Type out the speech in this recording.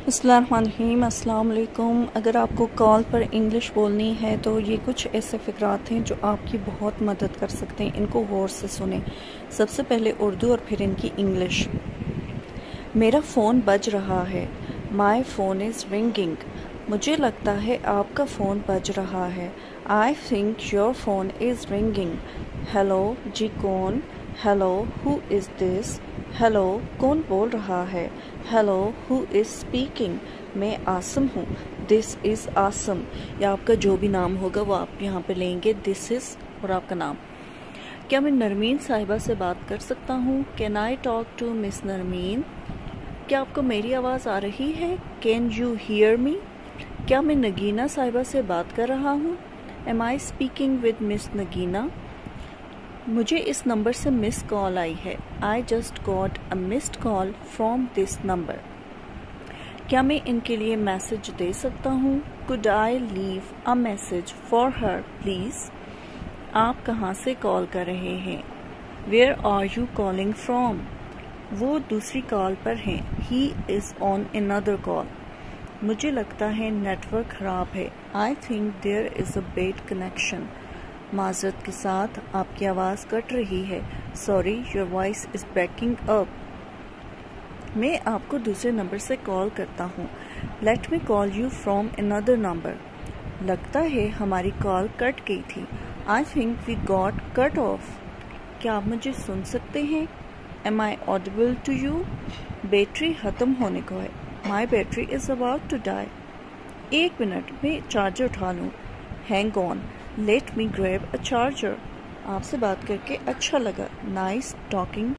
بسم اللہ الرحمن الرحیم۔ السلام علیکم۔ اگر آپ کو کال پر انگلش بولنی ہے تو یہ کچھ ایسے فقرات ہیں جو آپ کی بہت مدد کر سکتے ہیں، ان کو غور سے سنیں۔ سب سے پہلے اردو اور پھر ان کی انگلش۔ میرا فون بج رہا ہے، مائی فون از رنگنگ۔ مجھے لگتا ہے آپ کا فون بج رہا ہے، I think your phone is ringing. Hello جی کون؟ ہیلو ہو از دس؟ ہیلو کون بول رہا ہے؟ Hello who is speaking? میں عاصم ہوں، دس از عاصم۔ یا آپ کا جو بھی نام ہوگا وہ آپ یہاں پہ لیں گے، دس از اور آپ کا نام۔ کیا میں نرمین صاحبہ سے بات کر سکتا ہوں؟ کین آئی ٹاک ٹو مس نرمین؟ کیا آپ کو میری آواز آ رہی ہے؟ Can you hear me? کیا میں نگینہ صاحبہ سے بات کر رہا ہوں؟ ایم آئی اسپیکنگ ود مس نگینہ؟ مجھے اس نمبر سے مس کال آئی ہے، I just got a missed call from this number. کیا میں ان کے لیے میسج دے سکتا ہوں؟ could I leave a message for her please؟ آپ کہاں سے کال کر رہے ہیں؟ where are you calling from؟ وہ دوسری کال پر ہیں، he is on another call۔ مجھے لگتا ہے نیٹ ورک خراب ہے، I think there is a bad connection۔ معذرت کے ساتھ آپ کی آواز کٹ رہی ہے، sorry your voice is breaking up۔ میں آپ کو دوسرے نمبر سے کال کرتا ہوں، let me call you from another number۔ لگتا ہے ہماری کال کٹ گئی تھی، I think we got cut off۔ کیا آپ مجھے سن سکتے ہیں؟ am I audible to you؟ Battery ختم ہونے کو ہے، my battery is about to die۔ ایک منٹ میں چارجر اٹھا لوں، hang on let me grab a charger۔ آپ سے بات کر کے اچھا لگا، nice talking